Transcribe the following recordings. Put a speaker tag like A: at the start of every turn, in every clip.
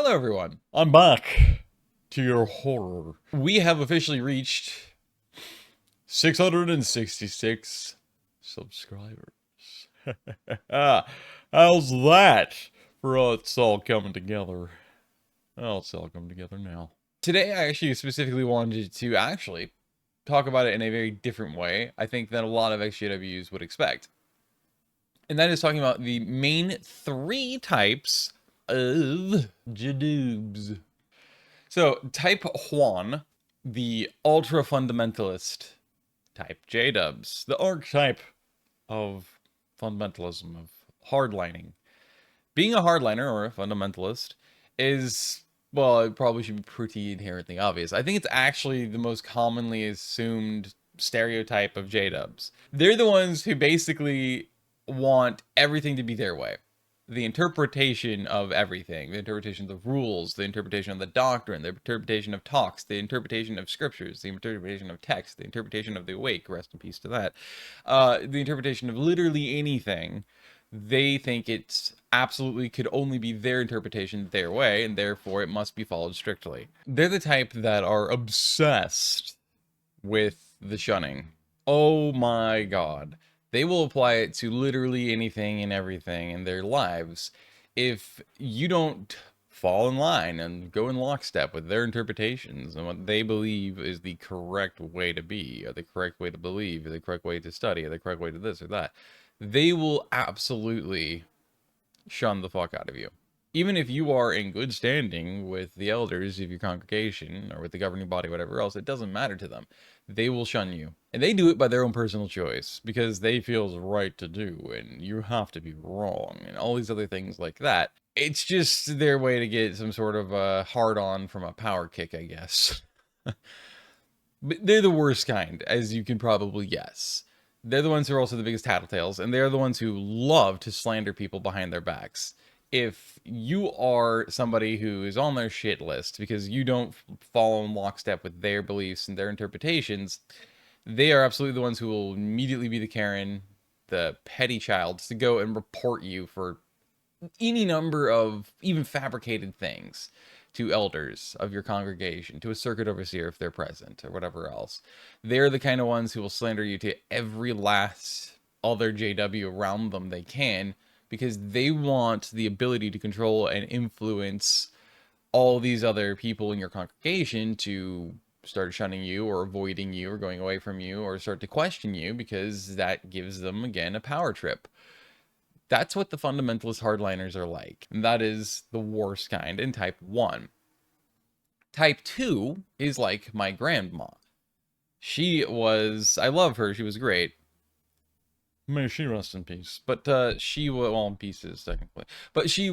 A: Hello everyone.
B: I'm back to your horror.
A: We have officially reached
B: 666 subscribers. How's that for us all coming together? Well, it's all coming together now.
A: today. I actually specifically wanted to talk about it in a very different way, I think, than a lot of XJWs would expect. And that is talking about the main three types of Jadoobs. So, type Juan, the ultra fundamentalist type J-dubs, the archetype of fundamentalism, of hardlining. Being a hardliner or a fundamentalist is, well, it probably should be pretty inherently obvious. I think it's actually the most commonly assumed stereotype of J-dubs. They're the ones who basically want everything to be their way. The interpretation of everything, the interpretation of the rules, the interpretation of the doctrine, the interpretation of talks, the interpretation of scriptures, the interpretation of text, the interpretation of the awake, rest in peace to that, the interpretation of literally anything. They think it's absolutely could only be their interpretation their way, and therefore it must be followed strictly. They're the type that are obsessed with the shunning. Oh my god. They will apply it to literally anything and everything in their lives. If you don't fall in line and go in lockstep with their interpretations and what they believe is the correct way to be, or the correct way to believe, or the correct way to study, or the correct way to this or that, they will absolutely shun the fuck out of you. Even if you are in good standing with the elders of your congregation or with the governing body, whatever else, it doesn't matter to them. They will shun you. And they do it by their own personal choice because they feel it's right to do and you have to be wrong and all these other things like that. It's just their way to get some sort of a hard on from a power kick, I guess. But they're the worst kind, as you can probably guess. They're the ones who are also the biggest tattletales, and they're the ones who love to slander people behind their backs. If you are somebody who is on their shit list because you don't follow in lockstep with their beliefs and their interpretations, they are absolutely the ones who will immediately be the Karen, the petty child, to go and report you for any number of even fabricated things to elders of your congregation, to a circuit overseer if they're present, or whatever else. They're the kind of ones who will slander you to every last other JW around them they can, because they want the ability to control and influence all these other people in your congregation to start shunning you or avoiding you or going away from you or start to question you, because that gives them, again, a power trip. That's what the fundamentalist hardliners are like. And that is the worst kind in type 1. Type 2 is like my grandma. She was, I love her, she was great.
B: May she rest in peace.
A: But she was, well, in pieces technically. But she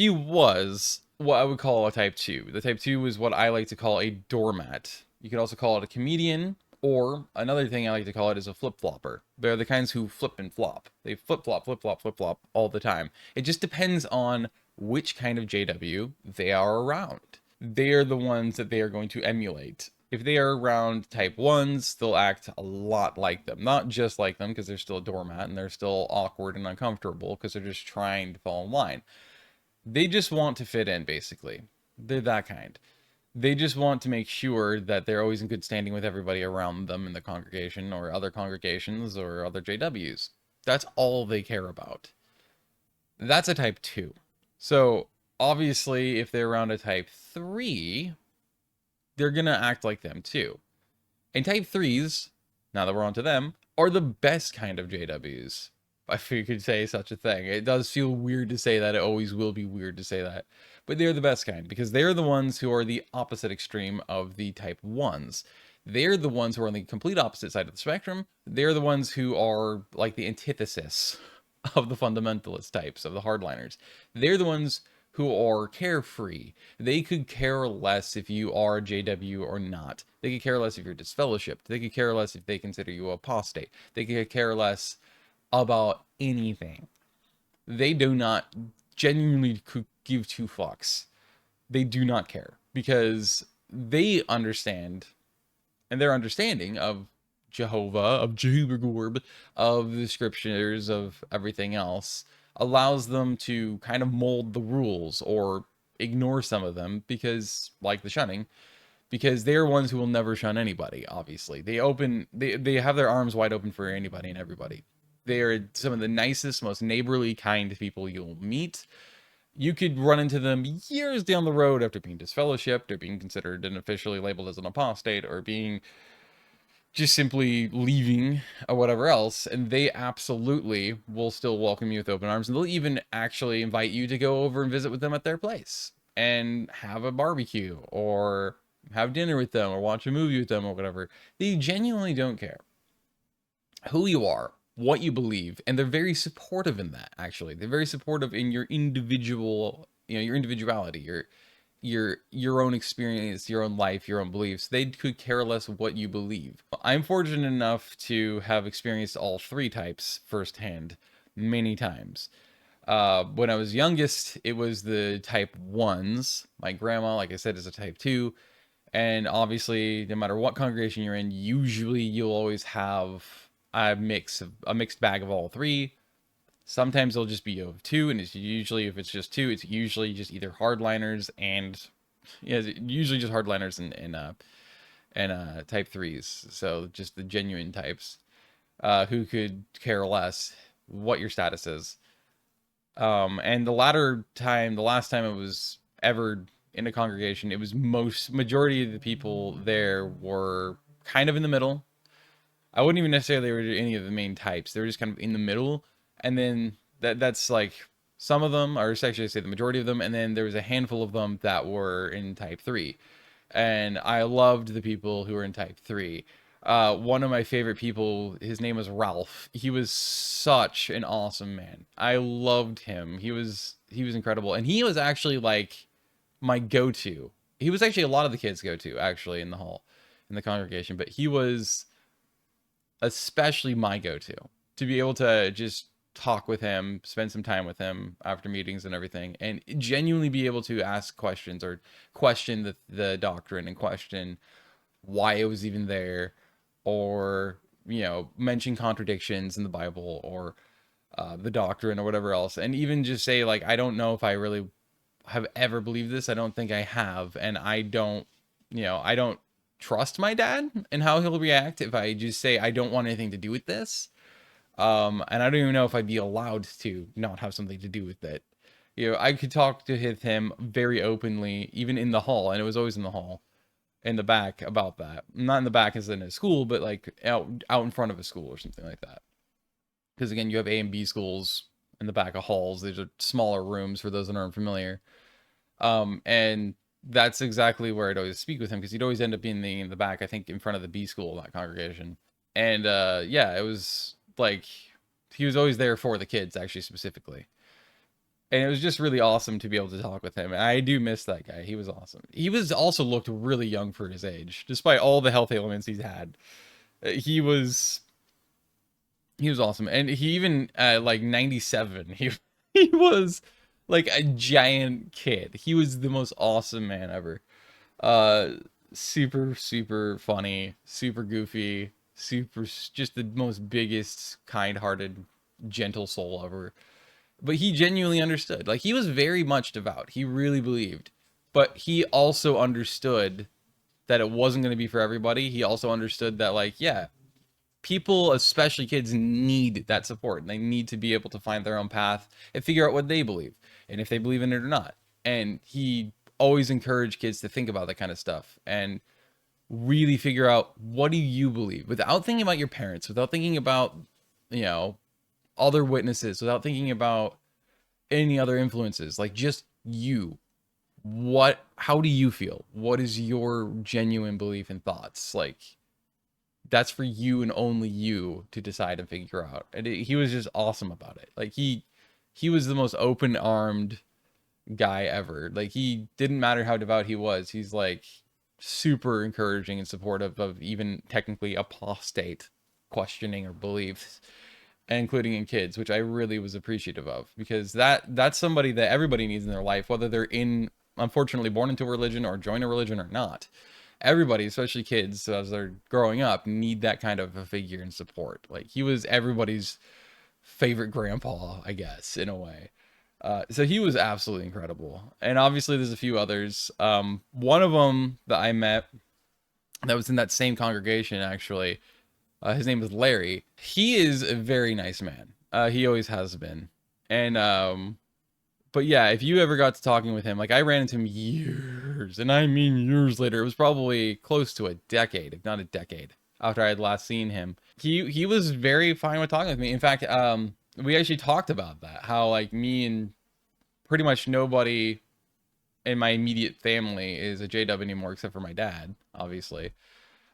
A: was what I would call a type 2. The type 2 is what I like to call a doormat. You could also call it a comedian, or another thing I like to call it is a flip-flopper. They're the kinds who flip and flop. They flip-flop, flip-flop, flip-flop all the time. It just depends on which kind of JW they are around. They are the ones that they are going to emulate. If they are around type 1s, they'll act a lot like them. Not just like them, because they're still a doormat and they're still awkward and uncomfortable because they're just trying to fall in line. They just want to fit in, basically. They're that kind. They just want to make sure that they're always in good standing with everybody around them in the congregation or other congregations or other JWs. That's all they care about. That's a type 2. So, obviously, if they're around a type 3, they're going to act like them too. And type 3s, now that we're on to them, are the best kind of JWs. If you could say such a thing. It does feel weird to say that. It always will be weird to say that. But they're the best kind, because they're the ones who are the opposite extreme of the type 1s. They're the ones who are on the complete opposite side of the spectrum. They're the ones who are like the antithesis of the fundamentalist types, of the hardliners. They're the ones who are carefree. They could care less if you are a JW or not. They could care less if you're disfellowshipped. They could care less if they consider you apostate. They could care less about anything. They do not genuinely give two fucks. They do not care, because they understand, and their understanding of Jehovah, of Jehovah, of the scriptures, of everything else, allows them to kind of mold the rules, or ignore some of them because, like the shunning, because they're ones who will never shun anybody. Obviously, they have their arms wide open for anybody and everybody. They are some of the nicest, most neighborly, kind people you'll meet. You could run into them years down the road after being disfellowshipped or being considered and officially labeled as an apostate or being just simply leaving or whatever else, and they absolutely will still welcome you with open arms, and they'll even actually invite you to go over and visit with them at their place and have a barbecue or have dinner with them or watch a movie with them or whatever. They genuinely don't care who you are, what you believe, and they're very supportive in that. Actually, they're very supportive in your individual, your individuality, your own experience, your own life, your own beliefs. They could care less what you believe. I'm fortunate enough to have experienced all three types firsthand many times. When I was youngest, it was the type 1s. My grandma, like I said, is a type 2. And obviously, no matter what congregation you're in, usually you'll always have a mixed bag of all three. Sometimes it'll just be of 2, and it's usually, if it's just 2, it's usually just either hardliners and, usually just hardliners and type 3s. So just the genuine types, who could care less what your status is. And the last time I was ever in a congregation, it was majority of the people there were kind of in the middle. I wouldn't even necessarily were any of the main types. They were just kind of in the middle. And then that's like some of them, or actually I say the majority of them, and then there was a handful of them that were in type 3. And I loved the people who were in type 3. One of my favorite people, his name was Ralph. He was such an awesome man. I loved him. He was incredible. And he was actually like my go-to. He was actually a lot of the kids' go-to, actually, in the hall, in the congregation. But he was especially my go-to, to be able to just talk with him, spend some time with him after meetings and everything, and genuinely be able to ask questions or question the doctrine and question why it was even there, or mention contradictions in the Bible or the doctrine or whatever else, and even just say, like, I don't know if I really have ever believed this. I don't think I have, and I don't trust my dad and how he'll react if I just say I don't want anything to do with this. And I don't even know if I'd be allowed to not have something to do with it. I could talk to him very openly, even in the hall, and it was always in the hall, in the back, about that. Not in the back as in a school, but like out in front of a school or something like that. Because again, you have A and B schools in the back of halls. These are smaller rooms for those that aren't familiar. And that's exactly where I'd always speak with him, because he'd always end up being in the back, I think in front of the B school, that congregation. And yeah, it was like he was always there for the kids, actually, specifically. And it was just really awesome to be able to talk with him. And I do miss that guy. He was awesome. He was also looked really young for his age, despite all the health ailments he's had. He was awesome. And he even like 97, he was like a giant kid. He was the most awesome man ever. Super, super funny, super goofy, just the most biggest, kind-hearted, gentle soul ever. But he genuinely understood. Like, he was very much devout. He really believed. But he also understood that it wasn't going to be for everybody. He also understood that, like, yeah, people, especially kids, need that support. And they need to be able to find their own path and figure out what they believe, and if they believe in it or not. And he always encouraged kids to think about that kind of stuff and really figure out, what do you believe, without thinking about your parents, without thinking about other witnesses, without thinking about any other influences. Like, just you. How do you feel? What is your genuine belief and thoughts? Like, that's for you and only you to decide and figure out. And he was just awesome about it. Like, he was the most open-armed guy ever. Like, he didn't matter how devout he was. He's like super encouraging and supportive of even technically apostate questioning or beliefs, including in kids, which I really was appreciative of, because that's somebody that everybody needs in their life, whether they're unfortunately born into a religion or join a religion or not. Everybody, especially kids, as they're growing up, need that kind of a figure and support. Like, he was everybody's favorite grandpa, I guess, in a way. So he was absolutely incredible. And obviously there's a few others. One of them that I met that was in that same congregation, actually, his name is Larry. He is a very nice man. He always has been. And but yeah, if you ever got to talking with him, like I ran into him years, and I mean years later. It was probably close to a decade, if not a decade, after I had last seen him. He was very fine with talking with me. In fact, we actually talked about that, how like me and pretty much nobody in my immediate family is a JW anymore, except for my dad, obviously,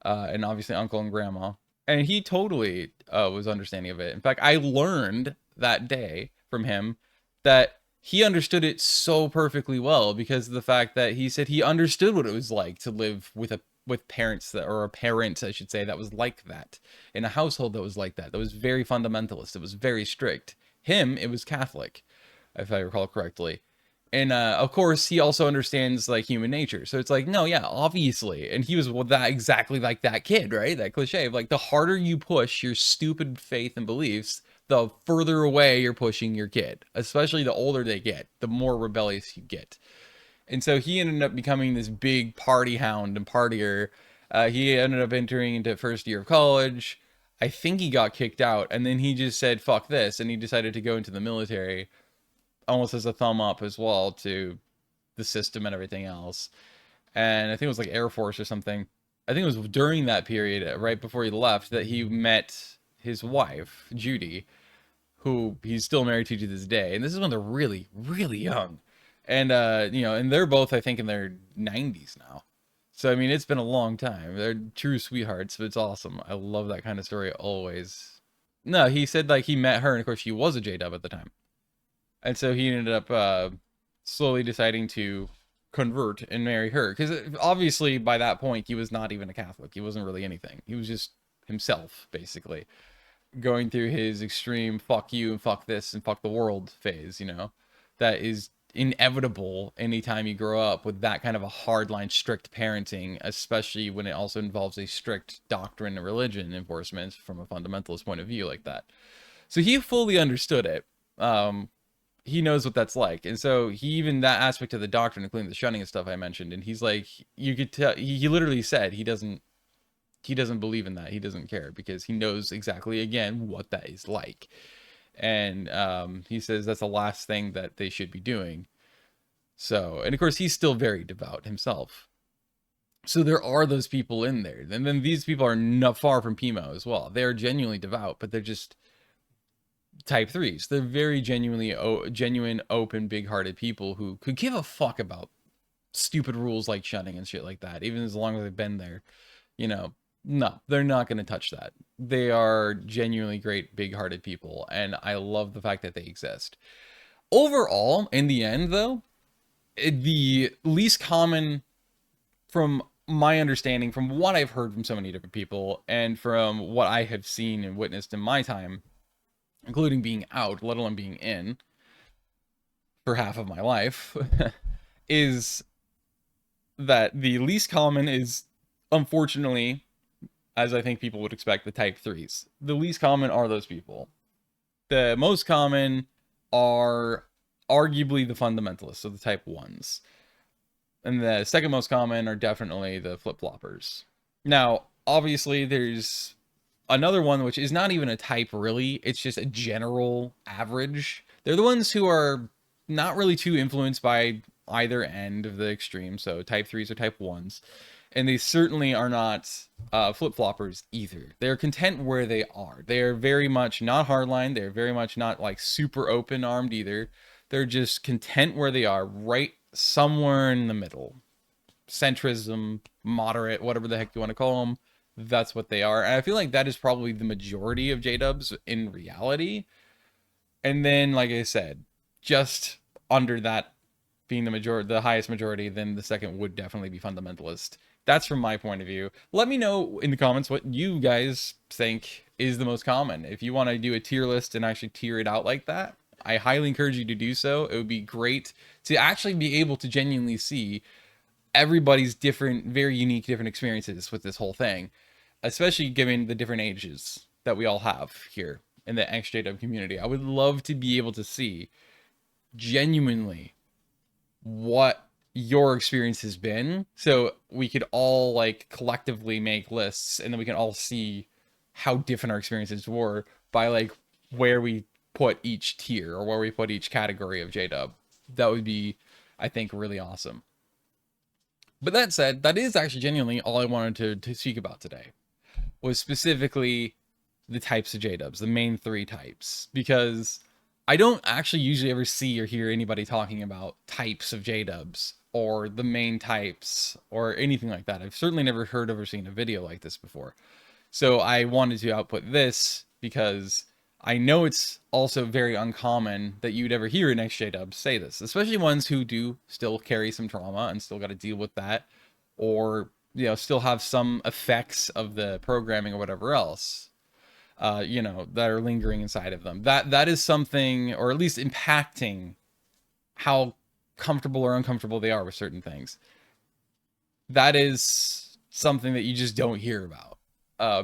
A: and obviously uncle and grandma. And he totally was understanding of it. In fact, I learned that day from him that he understood it so perfectly well because of the fact that he said he understood what it was like to live with parents that, or a parent, I should say, that was like that, in a household that was like that was very fundamentalist. It was very strict. Him, it was Catholic, if I recall correctly. And of course he also understands like human nature, so it's like, no, yeah, obviously. And he was, well, that exactly like that kid, right? That cliche of like, the harder you push your stupid faith and beliefs, the further away you're pushing your kid. Especially the older they get, the more rebellious you get. And so he ended up becoming this big party hound and partier. He ended up entering into first year of college. I think he got kicked out, and then he just said fuck this, and he decided to go into the military, almost as a thumb up as well to the system and everything else. And I think it was like Air Force or something. I think it was during that period, right before he left, that he met his wife, Judy, who he's still married to this day. And this is when they're really, really young. And, you know, and they're both, I think, in their 90s now. So, I mean, it's been a long time. They're true sweethearts, but it's awesome. I love that kind of story always. No, he said, like, he met her, and of course, she was a J-Dub at the time. And so he ended up slowly deciding to convert and marry her. Because obviously, by that point, he was not even a Catholic. He wasn't really anything. He was just himself, basically, going through his extreme fuck you and fuck this and fuck the world phase, you know, that is inevitable anytime you grow up with that kind of a hardline, strict parenting, especially when it also involves a strict doctrine and religion enforcement from a fundamentalist point of view like that. So he fully understood it. He knows what that's like. And so he, even that aspect of the doctrine, including the shunning and stuff I mentioned, and he's like, you could tell, he literally said he doesn't believe in that. He doesn't care because he knows exactly, again, what that is like. And he says that's the last thing that they should be doing. So, and of course, he's still very devout himself. So there are those people in there. And then these people are not far from Pimo as well. They're genuinely devout, but they're just type 3s. They're very genuine, open, big-hearted people who could give a fuck about stupid rules like shunning and shit like that, even as long as they've been there. You know, no, they're not going to touch that. They are genuinely great, big-hearted people, and I love the fact that they exist. Overall, in the end, though, the least common, from my understanding, from what I've heard from so many different people, and from what I have seen and witnessed in my time, including being out, let alone being in, for half of my life, is that the least common is, unfortunately, as I think people would expect, the type 3s. The least common are those people. The most common are arguably the fundamentalists, so the type 1s. And the second most common are definitely the flip-floppers. Now, obviously, there's another one which is not even a type really, it's just a general average. They're the ones who are not really too influenced by either end of the extreme, so type 3s or type 1s. And they certainly are not flip-floppers either. They're content where they are. They're very much not hardline. They're very much not like super open-armed either. They're just content where they are, right somewhere in the middle. Centrism, moderate, whatever the heck you want to call them. That's what they are. And I feel like that is probably the majority of J-dubs in reality. And then, like I said, just under that being the highest majority, then the second would definitely be fundamentalist. That's from my point of view. Let me know in the comments what you guys think is the most common. If you want to do a tier list and actually tier it out like that, I highly encourage you to do so. It would be great to actually be able to genuinely see everybody's different, very unique, different experiences with this whole thing, especially given the different ages that we all have here in the XJW community. I would love to be able to see genuinely what your experience has been, so we could all like collectively make lists, and then we can all see how different our experiences were by like where we put each tier or where we put each category of JDub. That would be, I think, really awesome. But that said, that is actually genuinely all I wanted to speak about today, was specifically the types of JDubs, the main 3 types, because I don't actually usually ever see or hear anybody talking about types of JDubs or the main types or anything like that. I've certainly never heard of or seen a video like this before. So I wanted to output this because I know it's also very uncommon that you'd ever hear an XJDub say this, especially ones who do still carry some trauma and still got to deal with that, or, you know, still have some effects of the programming or whatever else, you know, that are lingering inside of them. That is something, or at least impacting how comfortable or uncomfortable they are with certain things. That is something that you just don't hear about.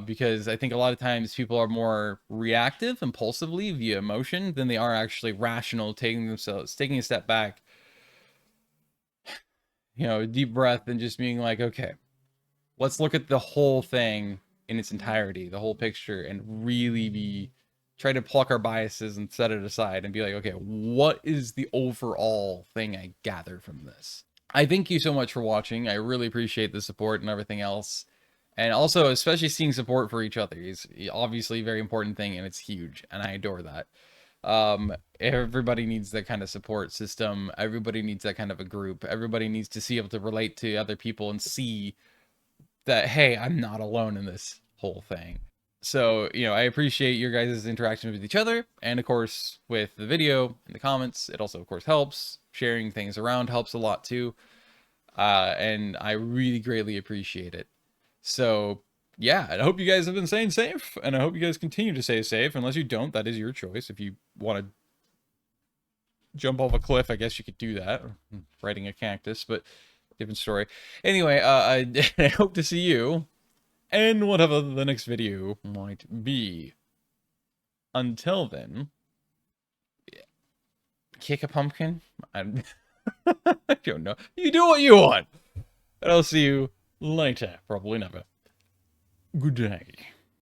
A: Because I think a lot of times people are more reactive impulsively via emotion than they are actually rational, taking a step back, you know, a deep breath, and just being like, okay, let's look at the whole thing in its entirety, the whole picture, and really try to pluck our biases and set it aside and be like, okay, what is the overall thing I gather from this? I thank you so much for watching. I really appreciate the support and everything else. And also, especially seeing support for each other is obviously a very important thing, and it's huge, and I adore that. Everybody needs that kind of support system. Everybody needs that kind of a group. Everybody needs to be able to relate to other people and see that, hey, I'm not alone in this whole thing. So, you know, I appreciate your guys' interaction with each other, and of course, with the video and the comments. It also, of course, helps. Sharing things around helps a lot, too. And I really greatly appreciate it. So, yeah, I hope you guys have been staying safe, and I hope you guys continue to stay safe. Unless you don't, that is your choice. If you want to jump off a cliff, I guess you could do that. Riding a cactus, but different story. Anyway, I hope to see you in whatever the next video might be. Until then, kick a pumpkin? I don't know. You do what you want. And I'll see you later. Probably never. Good day.